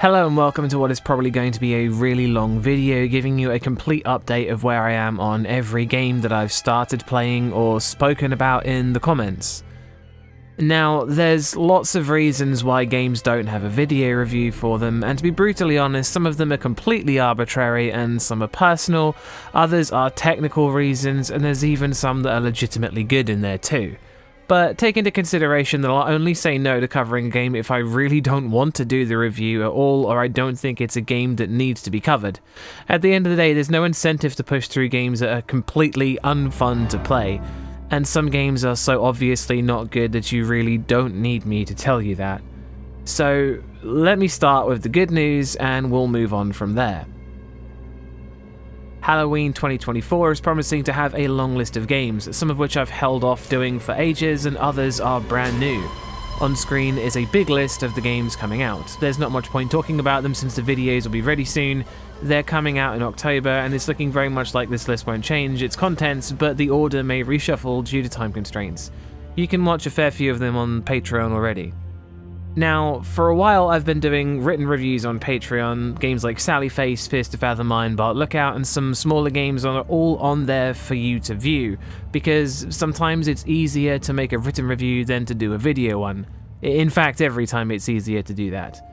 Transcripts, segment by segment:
Hello and welcome to what is probably going to be a really long video giving you a complete update of where I am on every game that I've started playing or spoken about in the comments. Now, there's lots of reasons why games don't have a video review for them, and to be brutally honest, some of them are completely arbitrary and some are personal, others are technical reasons, and there's even some that are legitimately good in there too. But take into consideration that I'll only say no to covering a game if I really don't want to do the review at all, or I don't think it's a game that needs to be covered. At the end of the day, there's no incentive to push through games that are completely unfun to play, and some games are so obviously not good that you really don't need me to tell you that. So let me start with the good news and we'll move on from there. Halloween 2024 is promising to have a long list of games, some of which I've held off doing for ages and others are brand new. On screen is a big list of the games coming out. There's not much point talking about them since the videos will be ready soon. They're coming out in October and it's looking very much like this list won't change its contents, but the order may reshuffle due to time constraints. You can watch a fair few of them on Patreon already. Now, for a while I've been doing written reviews on Patreon, games like Sallyface, Fierce to Fathom Mind, Bart Lookout, and some smaller games are all on there for you to view, because sometimes it's easier to make a written review than to do a video one. In fact, every time it's easier to do that.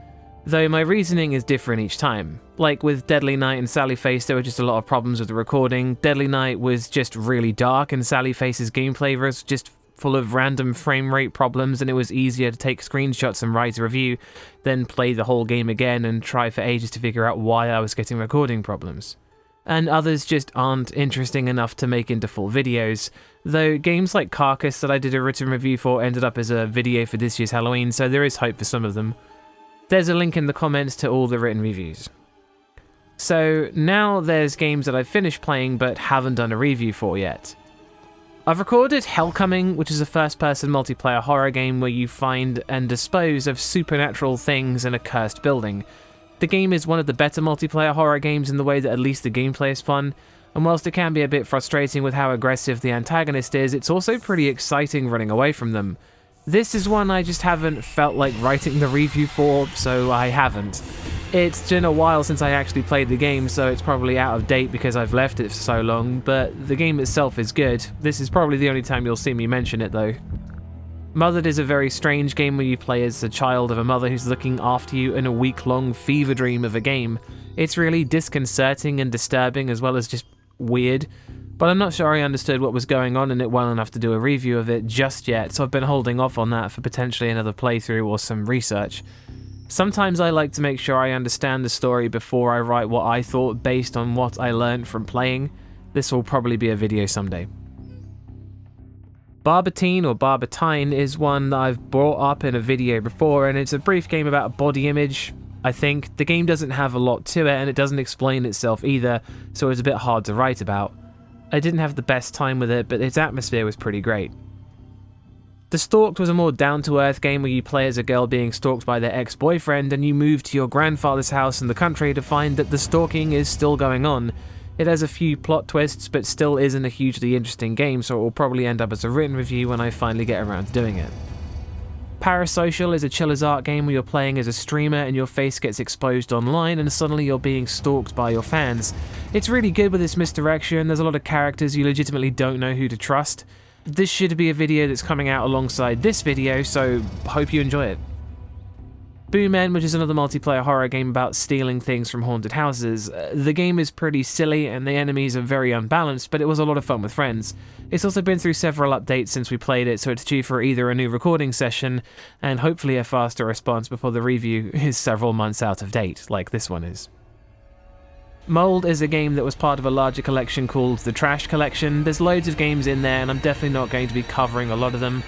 Though my reasoning is different each time. Like with Deadly Night and Sallyface, there were just a lot of problems with the recording. Deadly Night was just really dark, and Sallyface's gameplay was just full of random frame rate problems, and it was easier to take screenshots and write a review than play the whole game again and try for ages to figure out why I was getting recording problems. And others just aren't interesting enough to make into full videos, though games like Carcass that I did a written review for ended up as a video for this year's Halloween, so there is hope for some of them. There's a link in the comments to all the written reviews. So now there's games that I've finished playing but haven't done a review for yet. I've recorded Hellcoming, which is a first-person multiplayer horror game where you find and dispose of supernatural things in a cursed building. The game is one of the better multiplayer horror games in the way that at least the gameplay is fun, and whilst it can be a bit frustrating with how aggressive the antagonist is, it's also pretty exciting running away from them. This is one I just haven't felt like writing the review for, so I haven't. It's been a while since I actually played the game, so it's probably out of date because I've left it for so long, but the game itself is good. This is probably the only time you'll see me mention it though. Mothered is a very strange game where you play as a child of a mother who's looking after you in a week-long fever dream of a game. It's really disconcerting and disturbing as well as just weird, but I'm not sure I understood what was going on in it well enough to do a review of it just yet, so I've been holding off on that for potentially another playthrough or some research. Sometimes I like to make sure I understand the story before I write what I thought based on what I learned from playing. This will probably be a video someday. Barbotine or Barbotine is one that I've brought up in a video before, and it's a brief game about body image. I think the game doesn't have a lot to it and it doesn't explain itself either, so it's a bit hard to write about. I didn't have the best time with it, but its atmosphere was pretty great. The Stalked was a more down-to-earth game where you play as a girl being stalked by their ex-boyfriend and you move to your grandfather's house in the country to find that the stalking is still going on. It has a few plot twists but still isn't a hugely interesting game, so it will probably end up as a written review when I finally get around to doing it. Parasocial is a chill as art game where you're playing as a streamer and your face gets exposed online and suddenly you're being stalked by your fans. It's really good with its misdirection, there's a lot of characters you legitimately don't know who to trust. This should be a video that's coming out alongside this video, so hope you enjoy it. Boom End, which is another multiplayer horror game about stealing things from haunted houses. The game is pretty silly and the enemies are very unbalanced, but it was a lot of fun with friends. It's also been through several updates since we played it, so it's due for either a new recording session and hopefully a faster response before the review is several months out of date, like this one is. Mold is a game that was part of a larger collection called the Trash Collection. There's loads of games in there and I'm definitely not going to be covering a lot of them.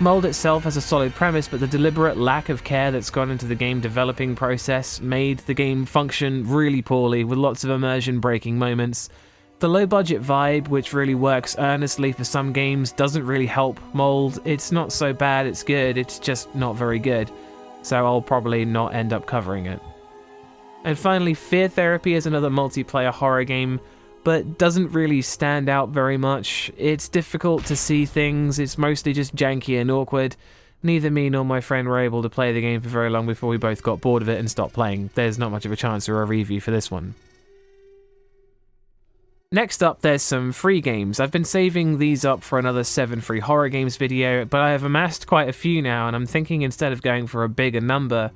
Mold itself has a solid premise, but the deliberate lack of care that's gone into the game developing process made the game function really poorly with lots of immersion breaking moments. The low budget vibe, which really works earnestly for some games, doesn't really help Mold. It's not so bad it's good, it's just not very good. So I'll probably not end up covering it. And finally, Fear Therapy is another multiplayer horror game, but doesn't really stand out very much. It's difficult to see things, it's mostly just janky and awkward. Neither me nor my friend were able to play the game for very long before we both got bored of it and stopped playing. There's not much of a chance for a review for this one. Next up, there's some free games. I've been saving these up for another 7 free horror games video, but I have amassed quite a few now, and I'm thinking instead of going for a bigger number,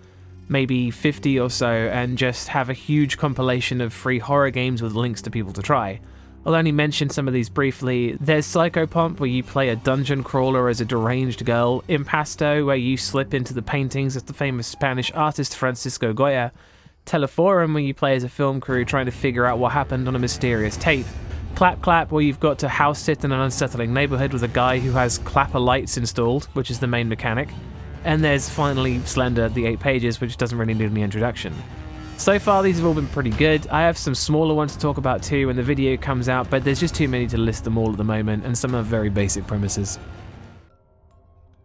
maybe 50 or so, and just have a huge compilation of free horror games with links to people to try. I'll only mention some of these briefly. There's Psychopomp, where you play a dungeon crawler as a deranged girl, Impasto, where you slip into the paintings of the famous Spanish artist Francisco Goya, Teleforum, where you play as a film crew trying to figure out what happened on a mysterious tape, Clap Clap, where you've got to house sit in an unsettling neighborhood with a guy who has clapper lights installed, which is the main mechanic, and there's finally Slender, the 8 pages, which doesn't really need any introduction. So far, these have all been pretty good. I have some smaller ones to talk about too when the video comes out, but there's just too many to list them all at the moment, and some are very basic premises.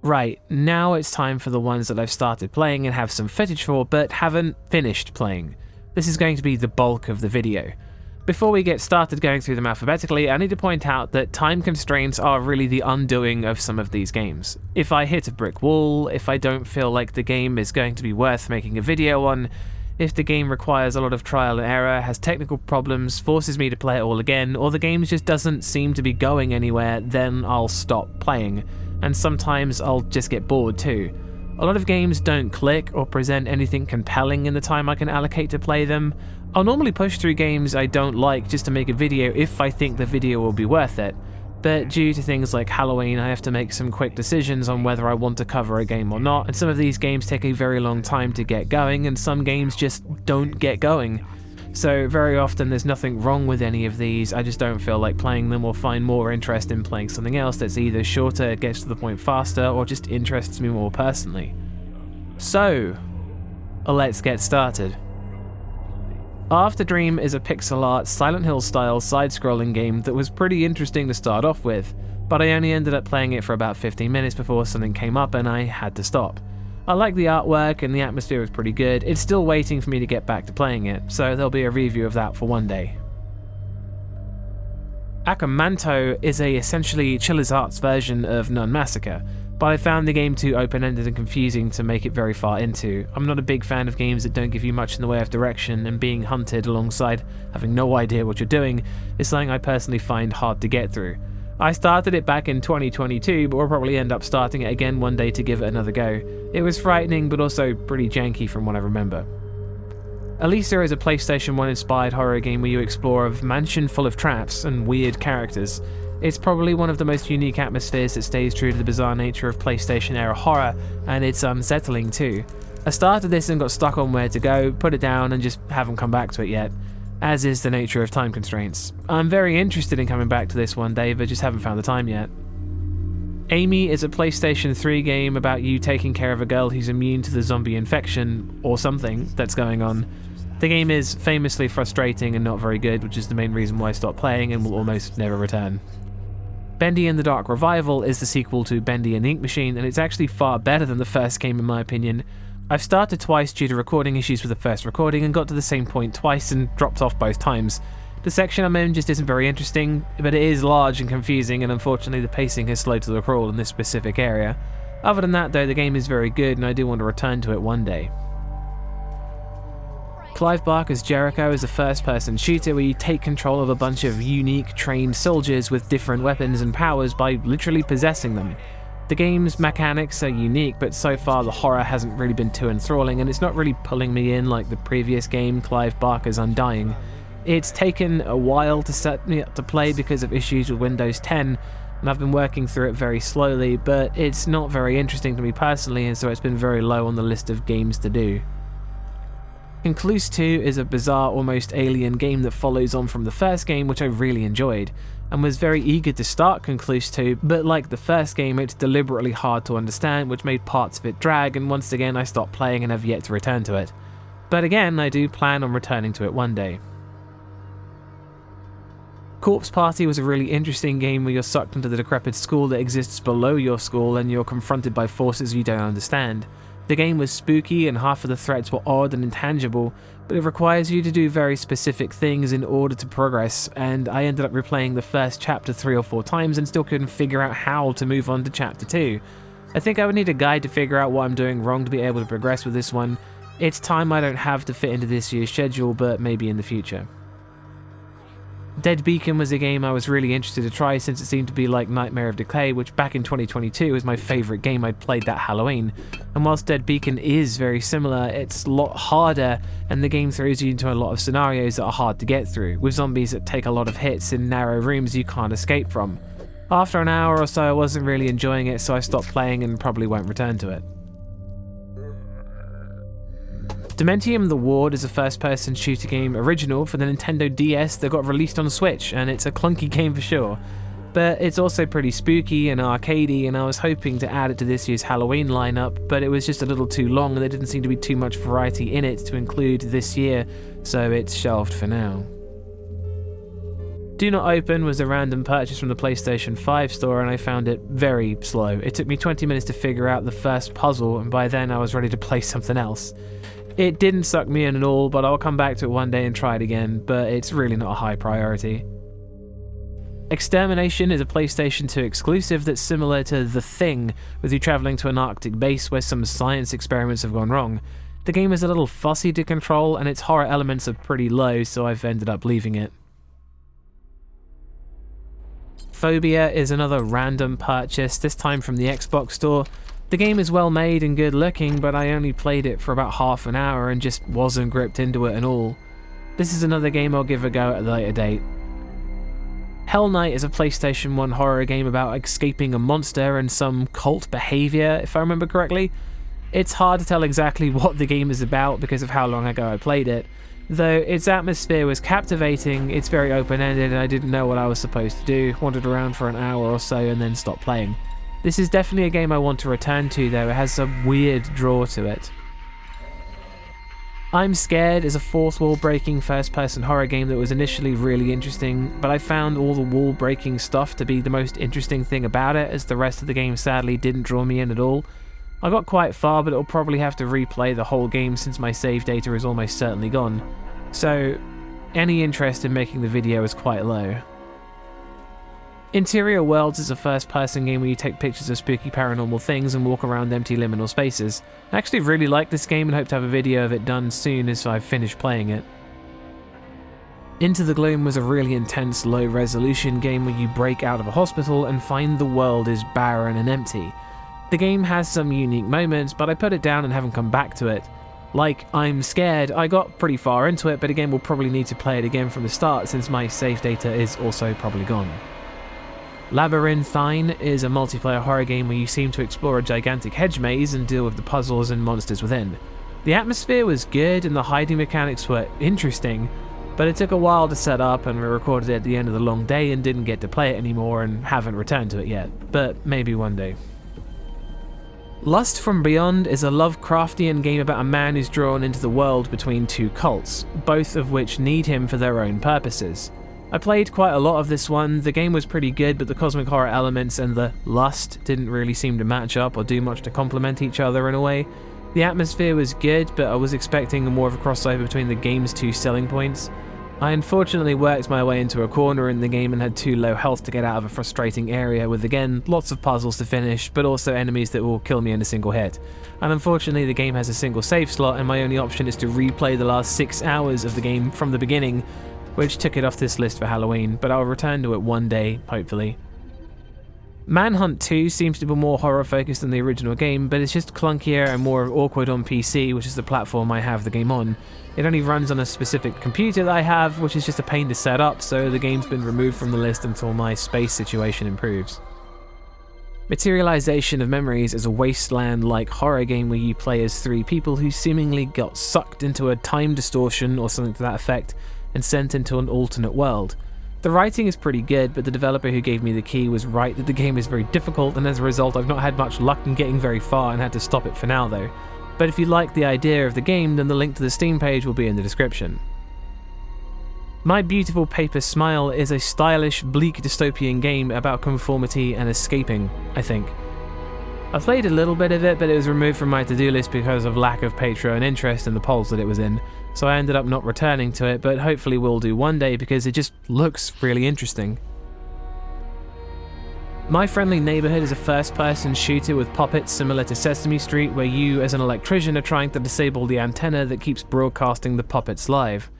Right, now it's time for the ones that I've started playing and have some footage for, but haven't finished playing. This is going to be the bulk of the video. Before we get started going through them alphabetically, I need to point out that time constraints are really the undoing of some of these games. If I hit a brick wall, if I don't feel like the game is going to be worth making a video on, if the game requires a lot of trial and error, has technical problems, forces me to play it all again, or the game just doesn't seem to be going anywhere, then I'll stop playing. And sometimes I'll just get bored too. A lot of games don't click or present anything compelling in the time I can allocate to play them. I'll normally push through games I don't like just to make a video if I think the video will be worth it. But due to things like Halloween, I have to make some quick decisions on whether I want to cover a game or not, and some of these games take a very long time to get going, and some games just don't get going. So very often there's nothing wrong with any of these, I just don't feel like playing them or find more interest in playing something else that's either shorter, gets to the point faster, or just interests me more personally. So, let's get started. Afterdream is a pixel art, Silent Hill style side-scrolling game that was pretty interesting to start off with, but I only ended up playing it for about 15 minutes before something came up and I had to stop. I like the artwork and the atmosphere was pretty good. It's still waiting for me to get back to playing it, so there'll be a review of that for one day. Akamanto is a essentially Chiller's Arts version of Nun Massacre, but I found the game too open-ended and confusing to make it very far into. I'm not a big fan of games that don't give you much in the way of direction, and being hunted alongside having no idea what you're doing is something I personally find hard to get through. I started it back in 2022, but will probably end up starting it again one day to give it another go. It was frightening, but also pretty janky from what I remember. Alisa is a PlayStation 1 inspired horror game where you explore a mansion full of traps and weird characters. It's probably one of the most unique atmospheres that stays true to the bizarre nature of PlayStation era horror, and it's unsettling too. I started this and got stuck on where to go, put it down, and just haven't come back to it yet. As is the nature of time constraints. I'm very interested in coming back to this one day, but just haven't found the time yet. Amy is a PlayStation 3 game about you taking care of a girl who's immune to the zombie infection, or something, that's going on. The game is famously frustrating and not very good, which is the main reason why I stopped playing and will almost never return. Bendy and the Dark Revival is the sequel to Bendy and the Ink Machine, and it's actually far better than the first game in my opinion. I've started twice due to recording issues with the first recording and got to the same point twice and dropped off both times. The section I'm in just isn't very interesting, but it is large and confusing, and unfortunately the pacing has slowed to the crawl in this specific area. Other than that though, the game is very good and I do want to return to it one day. Clive Barker's Jericho is a first-person shooter where you take control of a bunch of unique, trained soldiers with different weapons and powers by literally possessing them. The game's mechanics are unique, but so far the horror hasn't really been too enthralling, and it's not really pulling me in like the previous game, Clive Barker's Undying. It's taken a while to set me up to play because of issues with Windows 10, and I've been working through it very slowly, but it's not very interesting to me personally, and so it's been very low on the list of games to do. Concluse 2 is a bizarre, almost alien game that follows on from the first game, which I really enjoyed, and was very eager to start Concluse 2, but like the first game, it's deliberately hard to understand, which made parts of it drag, and once again I stopped playing and have yet to return to it. But again, I do plan on returning to it one day. Corpse Party was a really interesting game where you're sucked into the decrepit school that exists below your school and you're confronted by forces you don't understand. The game was spooky and half of the threats were odd and intangible, but it requires you to do very specific things in order to progress, and I ended up replaying the first chapter 3 or 4 times and still couldn't figure out how to move on to chapter 2. I think I would need a guide to figure out what I'm doing wrong to be able to progress with this one. It's time I don't have to fit into this year's schedule, but maybe in the future. Dead Beacon was a game I was really interested to try since it seemed to be like Nightmare of Decay, which back in 2022 was my favourite game I'd played that Halloween. And whilst Dead Beacon is very similar, it's a lot harder, and the game throws you into a lot of scenarios that are hard to get through, with zombies that take a lot of hits in narrow rooms you can't escape from. After an hour or so I wasn't really enjoying it, so I stopped playing and probably won't return to it. Dementium The Ward is a first-person shooter game original for the Nintendo DS that got released on Switch, and it's a clunky game for sure. But it's also pretty spooky and arcadey, and I was hoping to add it to this year's Halloween lineup, but it was just a little too long and there didn't seem to be too much variety in it to include this year, so it's shelved for now. Do Not Open was a random purchase from the PlayStation 5 store, and I found it very slow. It took me 20 minutes to figure out the first puzzle, and by then I was ready to play something else. It didn't suck me in at all, but I'll come back to it one day and try it again, but it's really not a high priority. Extermination is a PlayStation 2 exclusive that's similar to The Thing, with you travelling to an Arctic base where some science experiments have gone wrong. The game is a little fussy to control, and its horror elements are pretty low, so I've ended up leaving it. Fobia is another random purchase, this time from the Xbox store. The game is well made and good looking, but I only played it for about half an hour and just wasn't gripped into it at all. This is another game I'll give a go at a later date. Hellnight is a PlayStation 1 horror game about escaping a monster and some cult behaviour, if I remember correctly. It's hard to tell exactly what the game is about because of how long ago I played it. Though its atmosphere was captivating, it's very open-ended and I didn't know what I was supposed to do, wandered around for an hour or so and then stopped playing. This is definitely a game I want to return to though, it has some weird draw to it. IMSCARED is a fourth wall breaking first person horror game that was initially really interesting, but I found all the wall breaking stuff to be the most interesting thing about it, as the rest of the game sadly didn't draw me in at all. I got quite far, but it'll probably have to replay the whole game since my save data is almost certainly gone. So any interest in making the video is quite low. Interior Worlds is a first-person game where you take pictures of spooky paranormal things and walk around empty liminal spaces. I actually really like this game and hope to have a video of it done soon as I've finished playing it. Into the Gloom was a really intense, low-resolution game where you break out of a hospital and find the world is barren and empty. The game has some unique moments, but I put it down and haven't come back to it. Like IMSCARED, I got pretty far into it, but again we'll probably need to play it again from the start since my save data is also probably gone. Labyrinthine is a multiplayer horror game where you seem to explore a gigantic hedge maze and deal with the puzzles and monsters within. The atmosphere was good and the hiding mechanics were interesting, but it took a while to set up and we recorded it at the end of the long day and didn't get to play it anymore and haven't returned to it yet, but maybe one day. Lust from Beyond is a Lovecraftian game about a man who's drawn into the world between two cults, both of which need him for their own purposes. I played quite a lot of this one. The game was pretty good, but the cosmic horror elements and the lust didn't really seem to match up or do much to complement each other in a way. The atmosphere was good, but I was expecting more of a crossover between the game's two selling points. I unfortunately worked my way into a corner in the game and had too low health to get out of a frustrating area with, again, lots of puzzles to finish, but also enemies that will kill me in a single hit. And unfortunately the game has a single save slot and my only option is to replay the last 6 hours of the game from the beginning, which took it off this list for Halloween, but I'll return to it one day, hopefully. Manhunt 2 seems to be more horror focused than the original game, but it's just clunkier and more awkward on PC, which is the platform I have the game on. It only runs on a specific computer that I have, which is just a pain to set up, so the game's been removed from the list until my space situation improves. Materialization of Memories is a wasteland-like horror game where you play as 3 people who seemingly got sucked into a time distortion or something to that effect, and sent into an alternate world. The writing is pretty good, but the developer who gave me the key was right that the game is very difficult, and as a result I've not had much luck in getting very far and had to stop it for now though. But if you like the idea of the game, then the link to the Steam page will be in the description. My Beautiful Paper Smile is a stylish, bleak dystopian game about conformity and escaping, I think. I played a little bit of it, but it was removed from my to-do list because of lack of Patreon interest in the polls that it was in, so I ended up not returning to it, but hopefully will do one day because it just looks really interesting. My Friendly Neighborhood is a first-person shooter with puppets similar to Sesame Street, where you, as an electrician, are trying to disable the antenna that keeps broadcasting the puppets live.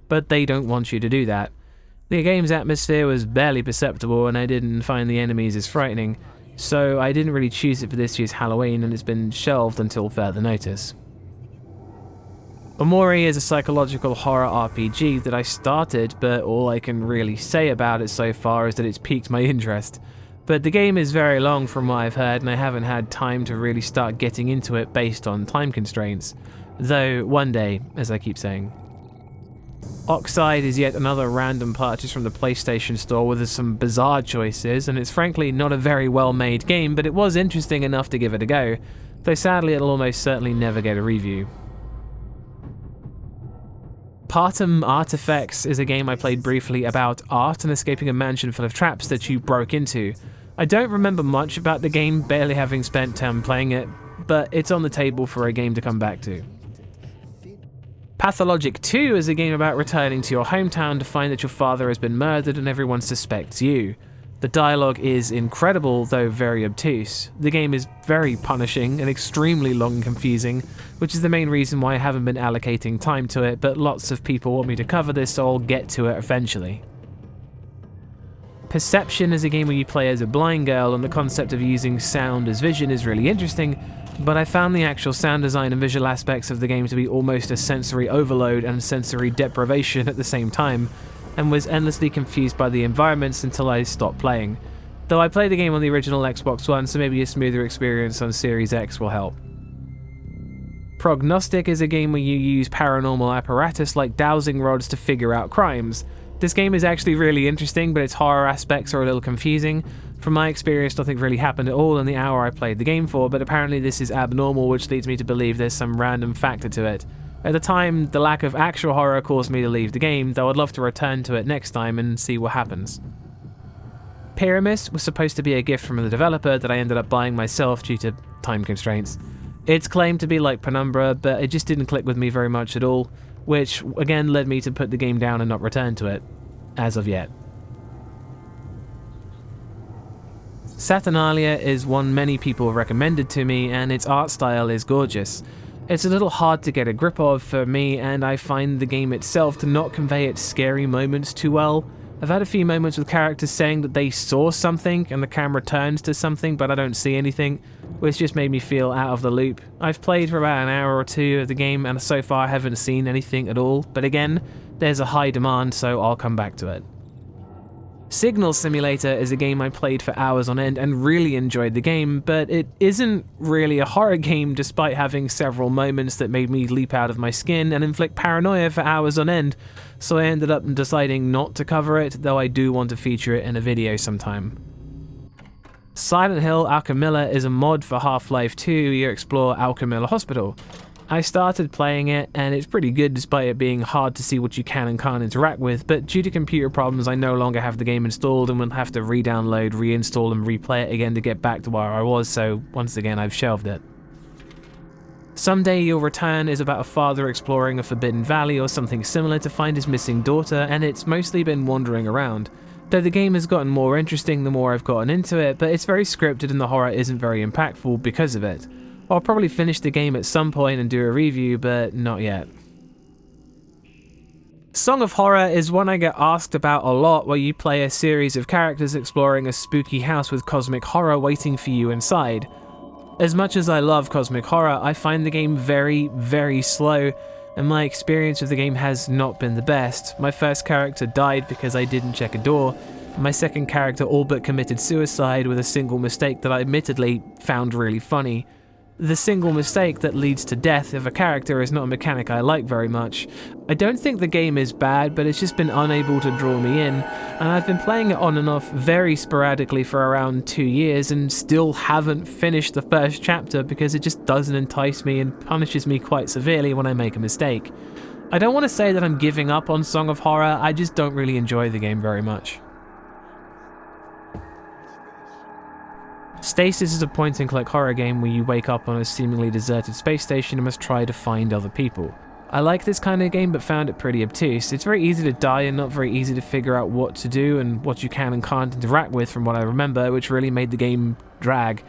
But they don't want you to do that. The game's atmosphere was barely perceptible, and I didn't find the enemies as frightening, so I didn't really choose it for this year's Halloween, and it's been shelved until further notice. Omori is a psychological horror RPG that I started, but all I can really say about it so far is that it's piqued my interest. But the game is very long from what I've heard, and I haven't had time to really start getting into it based on time constraints. Though, one day, as I keep saying. Oxide is yet another random purchase from the PlayStation Store with some bizarre choices, and it's frankly not a very well made game, but it was interesting enough to give it a go, though sadly it'll almost certainly never get a review. Partum Artifex is a game I played briefly about art and escaping a mansion full of traps that you broke into. I don't remember much about the game, barely having spent time playing it, but it's on the table for a game to come back to. Pathologic 2 is a game about returning to your hometown to find that your father has been murdered and everyone suspects you. The dialogue is incredible, though very obtuse. The game is very punishing and extremely long and confusing, which is the main reason why I haven't been allocating time to it, but lots of people want me to cover this, so I'll get to it eventually. Perception is a game where you play as a blind girl, and the concept of using sound as vision is really interesting, but I found the actual sound design and visual aspects of the game to be almost a sensory overload and sensory deprivation at the same time, and was endlessly confused by the environments until I stopped playing. Though I played the game on the original Xbox One, so maybe a smoother experience on Series X will help. Prognostic is a game where you use paranormal apparatus like dowsing rods to figure out crimes. This game is actually really interesting, but its horror aspects are a little confusing. From my experience, nothing really happened at all in the hour I played the game for, but apparently this is abnormal, which leads me to believe there's some random factor to it. At the time, the lack of actual horror caused me to leave the game, though I'd love to return to it next time and see what happens. Pyramis was supposed to be a gift from the developer that I ended up buying myself due to time constraints. It's claimed to be like Penumbra, but it just didn't click with me very much at all, which again led me to put the game down and not return to it, as of yet. Saturnalia is one many people have recommended to me, and its art style is gorgeous. It's a little hard to get a grip of for me, and I find the game itself to not convey its scary moments too well. I've had a few moments with characters saying that they saw something and the camera turns to something but I don't see anything, which just made me feel out of the loop. I've played for about an hour or two of the game and so far I haven't seen anything at all, but again, there's a high demand, so I'll come back to it. Signal Simulator is a game I played for hours on end and really enjoyed the game, but it isn't really a horror game despite having several moments that made me leap out of my skin and inflict paranoia for hours on end, so I ended up deciding not to cover it, though I do want to feature it in a video sometime. Silent Hill Alchemilla is a mod for Half-Life 2 where you explore Alchemilla Hospital. I started playing it, and it's pretty good despite it being hard to see what you can and can't interact with, but due to computer problems I no longer have the game installed and will have to re-download, reinstall and replay it again to get back to where I was, so once again I've shelved it. Someday You'll Return is about a father exploring a forbidden valley or something similar to find his missing daughter, and it's mostly been wandering around. Though the game has gotten more interesting the more I've gotten into it, but it's very scripted and the horror isn't very impactful because of it. I'll probably finish the game at some point and do a review, but not yet. Song of Horror is one I get asked about a lot, where you play a series of characters exploring a spooky house with cosmic horror waiting for you inside. As much as I love cosmic horror, I find the game very, very slow, and my experience with the game has not been the best. My first character died because I didn't check a door. My second character all but committed suicide with a single mistake that I admittedly found really funny. The single mistake that leads to death of a character is not a mechanic I like very much. I don't think the game is bad, but it's just been unable to draw me in, and I've been playing it on and off very sporadically for around 2 years and still haven't finished the first chapter because it just doesn't entice me and punishes me quite severely when I make a mistake. I don't want to say that I'm giving up on Song of Horror, I just don't really enjoy the game very much. Stasis is a point-and-click horror game where you wake up on a seemingly deserted space station and must try to find other people. I like this kind of game but found it pretty obtuse. It's very easy to die and not very easy to figure out what to do and what you can and can't interact with from what I remember, which really made the game drag.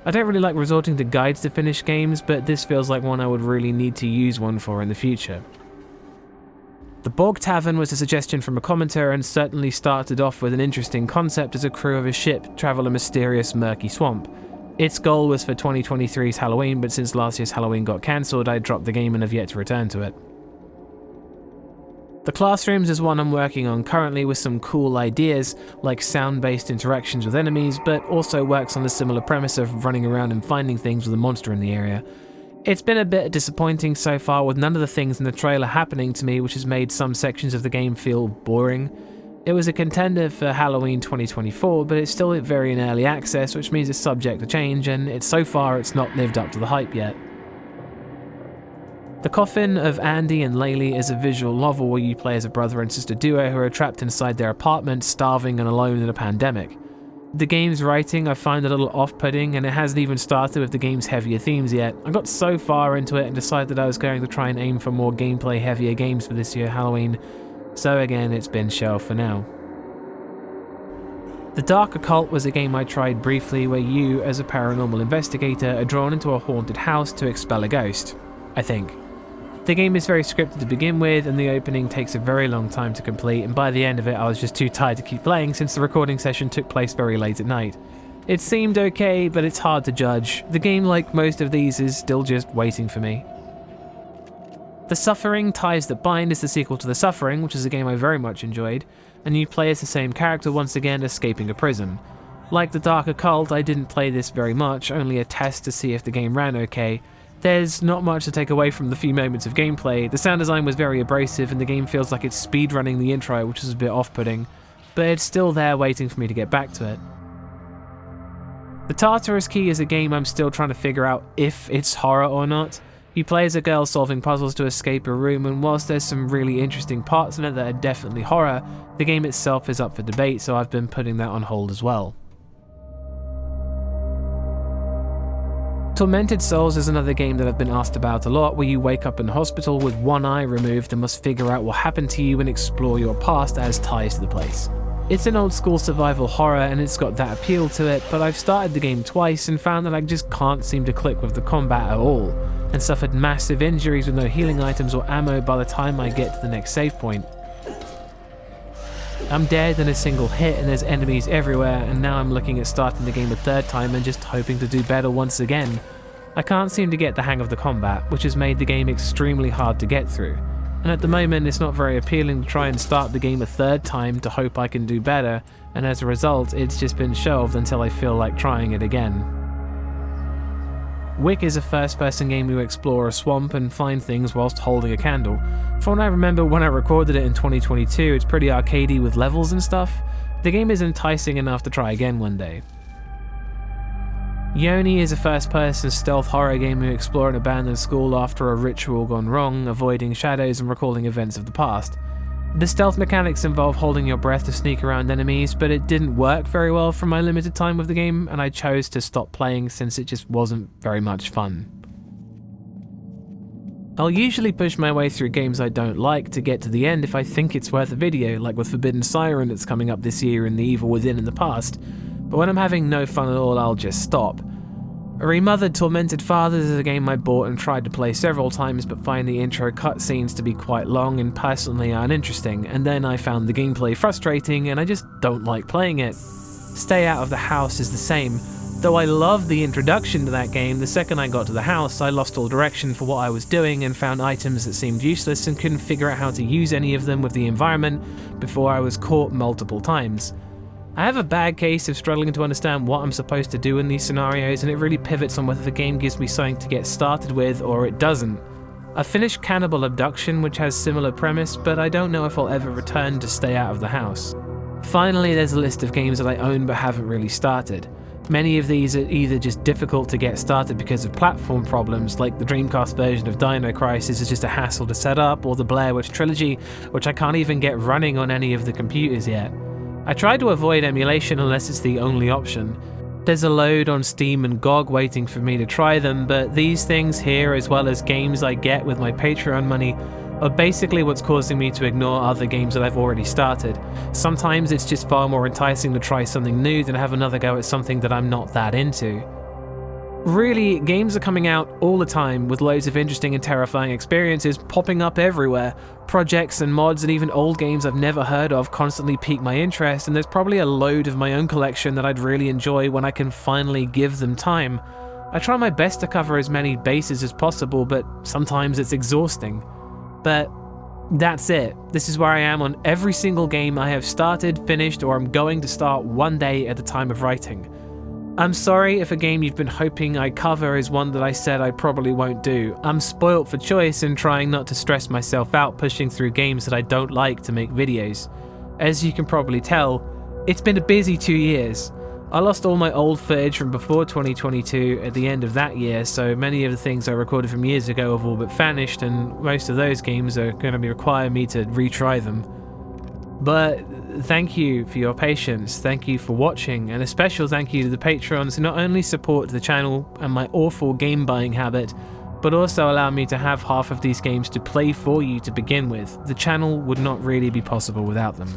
I don't really like resorting to guides to finish games, but this feels like one I would really need to use one for in the future. The Bogtavern was a suggestion from a commenter and certainly started off with an interesting concept as a crew of a ship travel a mysterious murky swamp. Its goal was for 2023's Halloween, but since last year's Halloween got cancelled, I dropped the game and have yet to return to it. The Classrooms is one I'm working on currently with some cool ideas, like sound-based interactions with enemies, but also works on a similar premise of running around and finding things with a monster in the area. It's been a bit disappointing so far with none of the things in the trailer happening to me, which has made some sections of the game feel boring. It was a contender for Halloween 2024, but it's still very in early access, which means it's subject to change, and so far it's not lived up to the hype yet. The Coffin of Andy and Laylee is a visual novel where you play as a brother and sister duo who are trapped inside their apartment, starving and alone in a pandemic. The game's writing I find a little off-putting, and it hasn't even started with the game's heavier themes yet. I got so far into it and decided I was going to try and aim for more gameplay heavier games for this year Halloween, so again it's been shelved for now. The Dark Occult was a game I tried briefly where you, as a paranormal investigator, are drawn into a haunted house to expel a ghost, I think. The game is very scripted to begin with, and the opening takes a very long time to complete, and by the end of it I was just too tired to keep playing since the recording session took place very late at night. It seemed okay, but it's hard to judge. The game, like most of these, is still just waiting for me. The Suffering Ties That Bind is the sequel to The Suffering, which is a game I very much enjoyed, and you play as the same character once again escaping a prison. Like the Dark Occult, I didn't play this very much, only a test to see if the game ran okay. There's not much to take away from the few moments of gameplay. The sound design was very abrasive and the game feels like it's speedrunning the intro, which is a bit off-putting, but it's still there waiting for me to get back to it. The Tartarus Key is a game I'm still trying to figure out if it's horror or not. You play as a girl solving puzzles to escape a room, and whilst there's some really interesting parts in it that are definitely horror, the game itself is up for debate, so I've been putting that on hold as well. Tormented Souls is another game that I've been asked about a lot, where you wake up in hospital with one eye removed and must figure out what happened to you and explore your past as ties to the place. It's an old school survival horror and it's got that appeal to it, but I've started the game twice and found that I just can't seem to click with the combat at all, and suffered massive injuries with no healing items or ammo by the time I get to the next save point. I'm dead in a single hit and there's enemies everywhere, and now I'm looking at starting the game a third time and just hoping to do better once again. I can't seem to get the hang of the combat, which has made the game extremely hard to get through, and at the moment it's not very appealing to try and start the game a third time to hope I can do better, and as a result it's just been shelved until I feel like trying it again. Wick is a first-person game where you explore a swamp and find things whilst holding a candle. From what I remember when I recorded it in 2022, it's pretty arcadey with levels and stuff. The game is enticing enough to try again one day. Yoni is a first-person stealth horror game where you explore an abandoned school after a ritual gone wrong, avoiding shadows and recalling events of the past. The stealth mechanics involve holding your breath to sneak around enemies, but it didn't work very well for my limited time with the game, and I chose to stop playing since it just wasn't very much fun. I'll usually push my way through games I don't like to get to the end if I think it's worth a video, like with Forbidden Siren that's coming up this year and The Evil Within in the past, but when I'm having no fun at all I'll just stop. Remothered Tormented Fathers is a game I bought and tried to play several times but find the intro cutscenes to be quite long and personally uninteresting, and then I found the gameplay frustrating and I just don't like playing it. Stay Out of the House is the same. Though I loved the introduction to that game, the second I got to the house I lost all direction for what I was doing and found items that seemed useless and couldn't figure out how to use any of them with the environment before I was caught multiple times. I have a bad case of struggling to understand what I'm supposed to do in these scenarios, and it really pivots on whether the game gives me something to get started with or it doesn't. I finished Cannibal Abduction, which has similar premise, but I don't know if I'll ever return to Stay Out of the House. Finally, there's a list of games that I own but haven't really started. Many of these are either just difficult to get started because of platform problems, like the Dreamcast version of Dino Crisis is just a hassle to set up, or the Blair Witch Trilogy, which I can't even get running on any of the computers yet. I try to avoid emulation unless it's the only option. There's a load on Steam and GOG waiting for me to try them, but these things here, as well as games I get with my Patreon money, are basically what's causing me to ignore other games that I've already started. Sometimes it's just far more enticing to try something new than have another go at something that I'm not that into. Really, games are coming out all the time with loads of interesting and terrifying experiences popping up everywhere. Projects and mods and even old games I've never heard of constantly pique my interest, and there's probably a load of my own collection that I'd really enjoy when I can finally give them time. I try my best to cover as many bases as possible, but sometimes it's exhausting. But that's it. This is where I am on every single game I have started, finished, or I'm going to start one day at the time of writing. I'm sorry if a game you've been hoping I cover is one that I said I probably won't do. I'm spoilt for choice and trying not to stress myself out pushing through games that I don't like to make videos. As you can probably tell, it's been a busy 2 years. I lost all my old footage from before 2022 at the end of that year, so many of the things I recorded from years ago have all but vanished, and most of those games are going to require me to retry them. But thank you for your patience, thank you for watching, and a special thank you to the Patrons who not only support the channel and my awful game buying habit, but also allow me to have half of these games to play for you to begin with. The channel would not really be possible without them.